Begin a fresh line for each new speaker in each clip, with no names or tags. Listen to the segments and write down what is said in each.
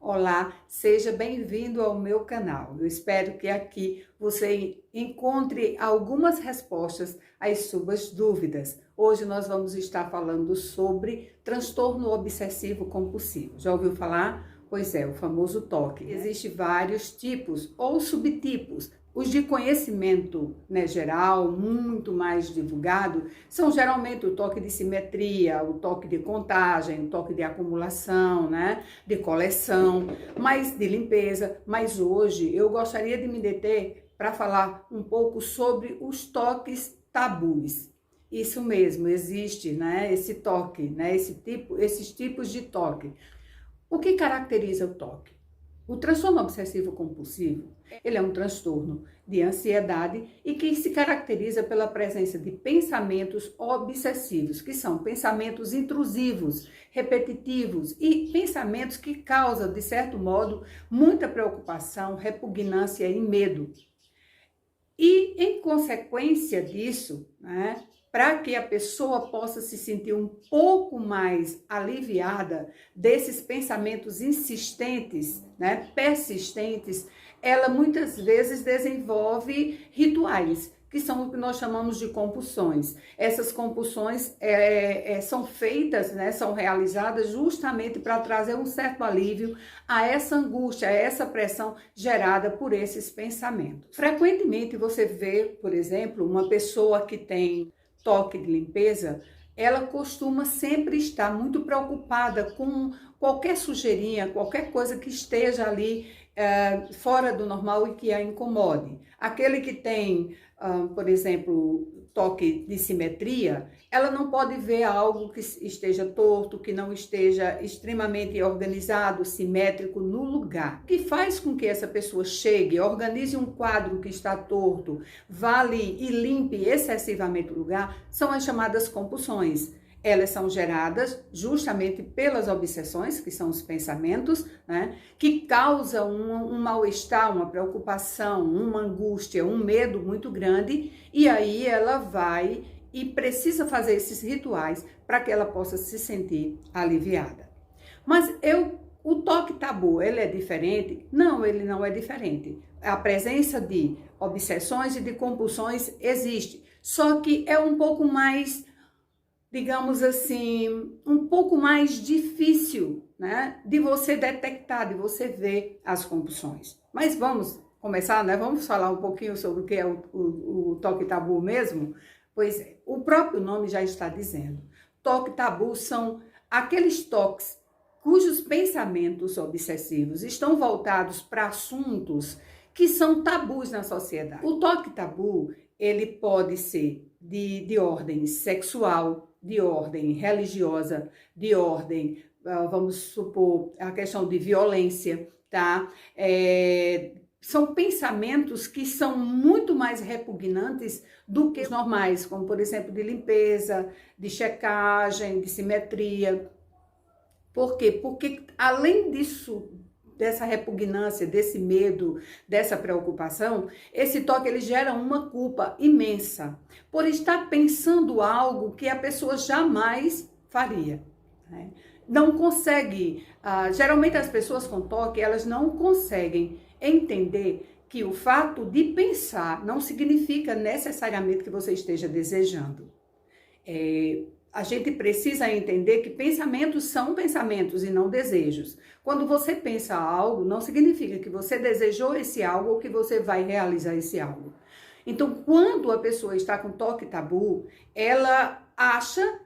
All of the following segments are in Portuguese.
Olá, seja bem-vindo ao meu canal. Eu espero que aqui você encontre algumas respostas às suas dúvidas. Hoje nós vamos estar falando sobre transtorno obsessivo compulsivo. Já ouviu falar? Pois é, o famoso TOC. Existem vários tipos ou subtipos. Os de conhecimento, geral, muito mais divulgado, são geralmente o toque de simetria, o toque de contagem, o toque de acumulação, de coleção, mas de limpeza. Mas hoje eu gostaria de me deter para falar um pouco sobre os toques tabus. Isso mesmo, existe, esse toque, esses tipos de toque. O que caracteriza o toque? O transtorno obsessivo compulsivo, ele é um transtorno de ansiedade e que se caracteriza pela presença de pensamentos obsessivos, que são pensamentos intrusivos, repetitivos e pensamentos que causam, de certo modo, muita preocupação, repugnância e medo. E, em consequência disso, para que a pessoa possa se sentir um pouco mais aliviada desses pensamentos insistentes, persistentes, ela muitas vezes desenvolve rituais, que são o que nós chamamos de compulsões. Essas compulsões são feitas, são realizadas justamente para trazer um certo alívio a essa angústia, a essa pressão gerada por esses pensamentos. Frequentemente você vê, por exemplo, uma pessoa que tem toque de limpeza, ela costuma sempre estar muito preocupada com qualquer sujeirinha, qualquer coisa que esteja ali fora do normal e que a incomode. Aquele que tem, por exemplo, toque de simetria, ela não pode ver algo que esteja torto, que não esteja extremamente organizado, simétrico no lugar. O que faz com que essa pessoa chegue, organize um quadro que está torto, vá ali e limpe excessivamente o lugar, são as chamadas compulsões. Elas são geradas justamente pelas obsessões, que são os pensamentos, que causam um mal-estar, uma preocupação, uma angústia, um medo muito grande, e aí ela vai e precisa fazer esses rituais para que ela possa se sentir aliviada. Mas o toque tabu, ele é diferente? Não, ele não é diferente. A presença de obsessões e de compulsões existe, só que é um pouco mais, digamos assim, um pouco mais difícil, de você detectar, de você ver as compulsões. Mas vamos começar, Vamos falar um pouquinho sobre o que é o toque tabu mesmo? Pois é, o próprio nome já está dizendo. Toque tabu são aqueles toques cujos pensamentos obsessivos estão voltados para assuntos que são tabus na sociedade. O toque tabu, ele pode ser de ordem sexual, de ordem religiosa, de ordem, vamos supor, a questão de violência, tá? São pensamentos que são muito mais repugnantes do que os normais, como, por exemplo, de limpeza, de checagem, de simetria. Por quê? Porque, além disso, dessa repugnância, desse medo, dessa preocupação, esse toque ele gera uma culpa imensa por estar pensando algo que a pessoa jamais faria. Não consegue, geralmente as pessoas com toque, elas não conseguem entender que o fato de pensar não significa necessariamente que você esteja desejando. A gente precisa entender que pensamentos são pensamentos e não desejos. Quando você pensa algo, não significa que você desejou esse algo ou que você vai realizar esse algo. Então, quando a pessoa está com toque tabu, ela acha,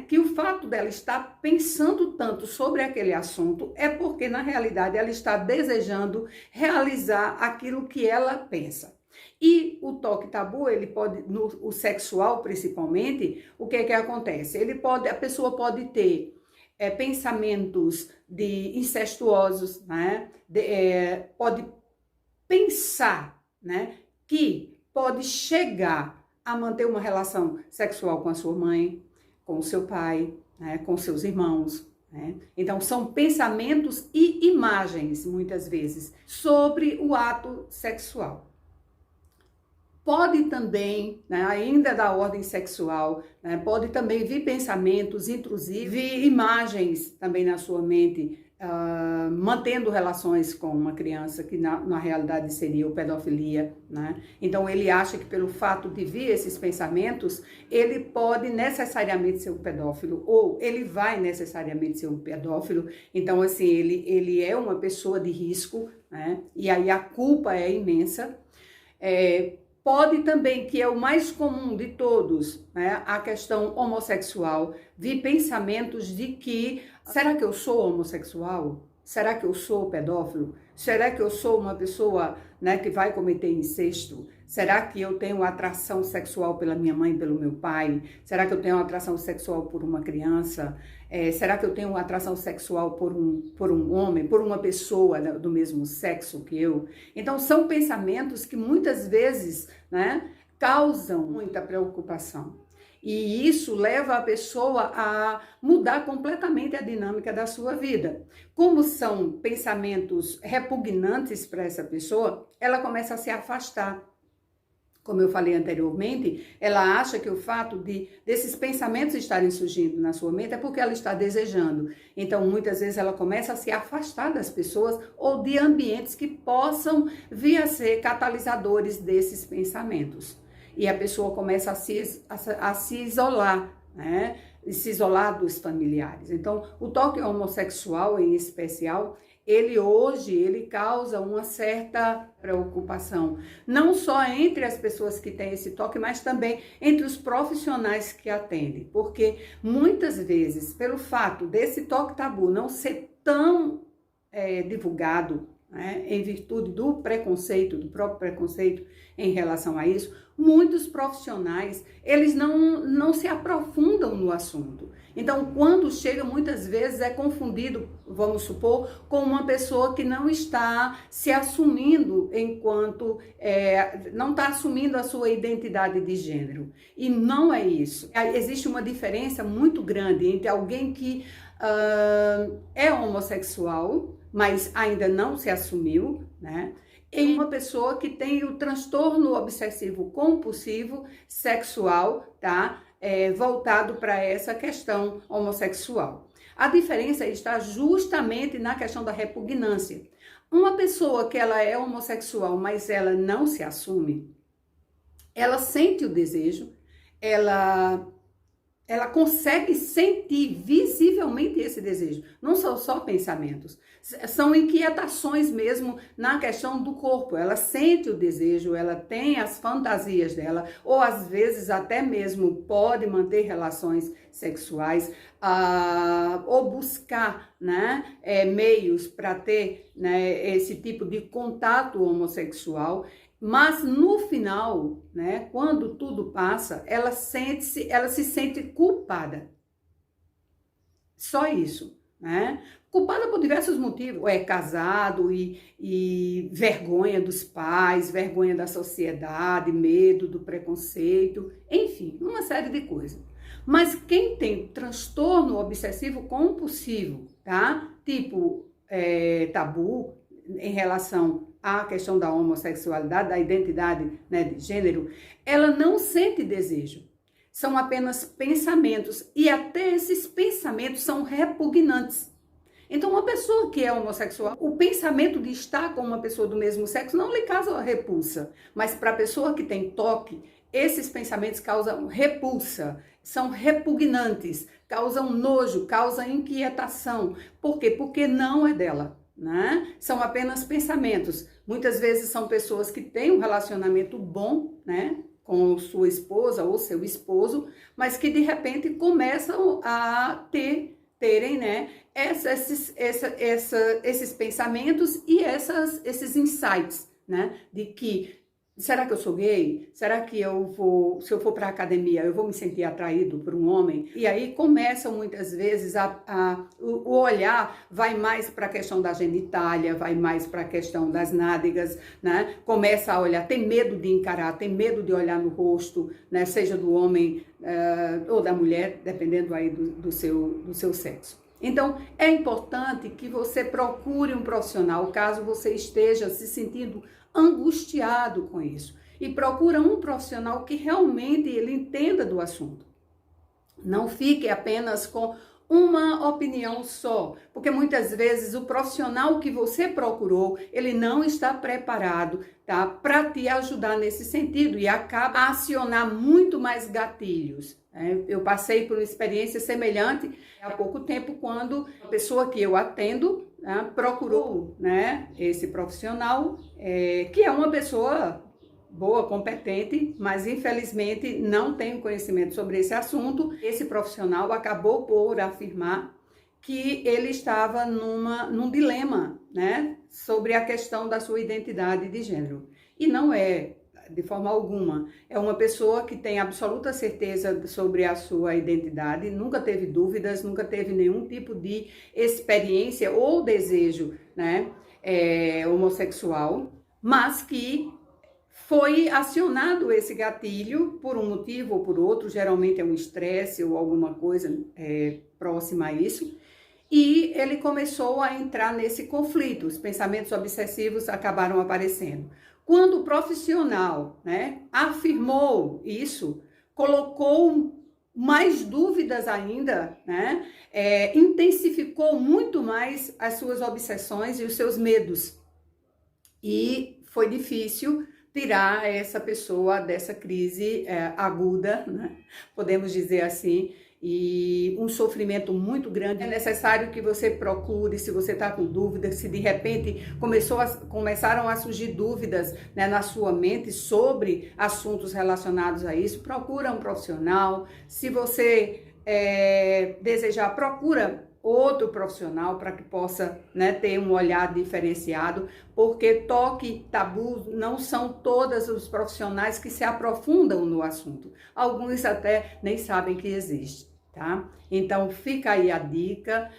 que o fato dela estar pensando tanto sobre aquele assunto é porque, na realidade, ela está desejando realizar aquilo que ela pensa. E o toque tabu, ele pode, o sexual principalmente, o que é que acontece? A pessoa pode ter pensamentos de incestuosos, pode pensar, que pode chegar a manter uma relação sexual com a sua mãe, com o seu pai, com seus irmãos. Então, são pensamentos e imagens, muitas vezes, sobre o ato sexual. Pode também, ainda da ordem sexual, pode também vir pensamentos intrusivos, vir imagens também na sua mente mantendo relações com uma criança que na realidade seria o pedofilia, né? Então ele acha que pelo fato de vir esses pensamentos, ele pode necessariamente ser um pedófilo, ou ele vai necessariamente ser um pedófilo. Então assim, ele é uma pessoa de risco, né? E aí a culpa é imensa. Pode também, que é o mais comum de todos, né, a questão homossexual, de pensamentos de que, será que eu sou homossexual? Será que eu sou pedófilo? Será que eu sou uma pessoa, né, que vai cometer incesto? Será que eu tenho atração sexual pela minha mãe, pelo meu pai? Será que eu tenho atração sexual por uma criança? Será que eu tenho atração sexual por um homem, por uma pessoa do mesmo sexo que eu? Então, são pensamentos que muitas vezes, né, causam muita preocupação. E isso leva a pessoa a mudar completamente a dinâmica da sua vida. Como são pensamentos repugnantes para essa pessoa, ela começa a se afastar. Como eu falei anteriormente, ela acha que o fato desses pensamentos estarem surgindo na sua mente é porque ela está desejando. Então, muitas vezes ela começa a se afastar das pessoas ou de ambientes que possam vir a ser catalisadores desses pensamentos. E a pessoa começa a se isolar, né? E se isolar dos familiares. Então, o toque homossexual em especial, ele causa uma certa preocupação, não só entre as pessoas que têm esse toque, mas também entre os profissionais que atendem, porque muitas vezes, pelo fato desse toque tabu não ser tão divulgado, né, em virtude do preconceito, do próprio preconceito em relação a isso, muitos profissionais, eles não se aprofundam no assunto. Então, quando chega, muitas vezes é confundido, vamos supor, com uma pessoa que não está se assumindo enquanto, não está assumindo a sua identidade de gênero. E não é isso. Existe uma diferença muito grande entre alguém que é homossexual, mas ainda não se assumiu, né? E uma pessoa que tem o transtorno obsessivo compulsivo sexual, tá? Voltado para essa questão homossexual. A diferença está justamente na questão da repugnância. Uma pessoa que ela é homossexual, mas ela não se assume, ela sente o desejo, ela consegue sentir visivelmente esse desejo. Não são só pensamentos, são inquietações mesmo na questão do corpo. Ela sente o desejo, ela tem as fantasias dela, ou às vezes até mesmo pode manter relações sexuais, ou buscar, né, meios para ter, né, esse tipo de contato homossexual. Mas no final, né, quando tudo passa, ela se sente culpada. Só isso, né? Culpada por diversos motivos. Ou é casado e vergonha dos pais, vergonha da sociedade, medo do preconceito, enfim, uma série de coisas. Mas quem tem transtorno obsessivo compulsivo, tá? Tipo tabu em relação à questão da homossexualidade, da identidade, né, de gênero, ela não sente desejo. São apenas pensamentos, e até esses pensamentos são repugnantes. Então, uma pessoa que é homossexual, o pensamento de estar com uma pessoa do mesmo sexo não lhe causa repulsa, mas para a pessoa que tem toque, esses pensamentos causam repulsa, são repugnantes, causam nojo, causam inquietação. Por quê? Porque não é dela, né? São apenas pensamentos. Muitas vezes são pessoas que têm um relacionamento bom, né, com sua esposa ou seu esposo, mas que de repente começam a terem, né, esses pensamentos e esses insights, né, de que será que eu sou gay? Será que se eu for para a academia, eu vou me sentir atraído por um homem? E aí começam muitas vezes o olhar vai mais para a questão da genitália, vai mais para a questão das nádegas, né? Começa a olhar, tem medo de encarar, tem medo de olhar no rosto, né? Seja do homem ou da mulher, dependendo aí do seu sexo. Então, é importante que você procure um profissional, caso você esteja se sentindo angustiado com isso. E procura um profissional que realmente ele entenda do assunto. Não fique apenas com uma opinião só, porque muitas vezes o profissional que você procurou, ele não está preparado, tá, para te ajudar nesse sentido e acaba a acionar muito mais gatilhos. Eu passei por uma experiência semelhante há pouco tempo, quando a pessoa que eu atendo, né, procurou, né, esse profissional, que é uma pessoa boa, competente, mas infelizmente não tenho conhecimento sobre esse assunto. Esse profissional acabou por afirmar que ele estava num dilema, né, sobre a questão da sua identidade de gênero. E não é, de forma alguma. É uma pessoa que tem absoluta certeza sobre a sua identidade, nunca teve dúvidas, nunca teve nenhum tipo de experiência ou desejo, né, homossexual, mas que foi acionado esse gatilho por um motivo ou por outro, geralmente é um estresse ou alguma coisa próxima a isso, e ele começou a entrar nesse conflito, os pensamentos obsessivos acabaram aparecendo. Quando o profissional, né, afirmou isso, colocou mais dúvidas ainda, né, intensificou muito mais as suas obsessões e os seus medos, e foi difícil tirar essa pessoa dessa crise aguda, né? Podemos dizer assim, e um sofrimento muito grande. É necessário que você procure, se você está com dúvidas, se de repente começaram a surgir dúvidas, né, na sua mente sobre assuntos relacionados a isso, procura um profissional. Se você desejar, procura outro profissional para que possa, né, ter um olhar diferenciado, porque toque tabu não são todos os profissionais que se aprofundam no assunto. Alguns até nem sabem que existe, tá? Então fica aí a dica.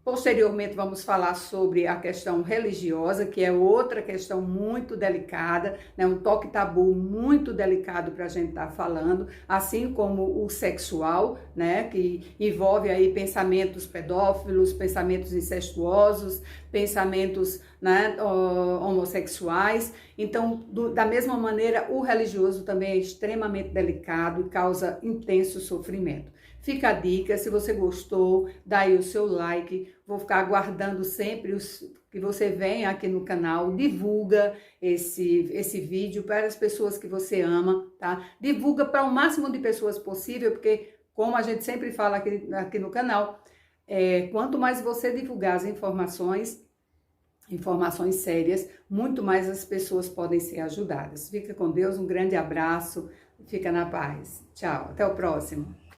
Posteriormente vamos falar sobre a questão religiosa, que é outra questão muito delicada, né? Um toque tabu muito delicado para a gente estar falando, assim como o sexual, né? Que envolve aí pensamentos pedófilos, pensamentos incestuosos, pensamentos, né, homossexuais. Então, da mesma maneira, o religioso também é extremamente delicado e causa intenso sofrimento. Fica a dica, se você gostou, dá aí o seu like, vou ficar aguardando sempre que você venha aqui no canal, divulga esse vídeo para as pessoas que você ama, tá? Divulga para o máximo de pessoas possível, porque como a gente sempre fala aqui no canal, quanto mais você divulgar as informações sérias, muito mais as pessoas podem ser ajudadas. Fica com Deus, um grande abraço, fica na paz. Tchau, até o próximo.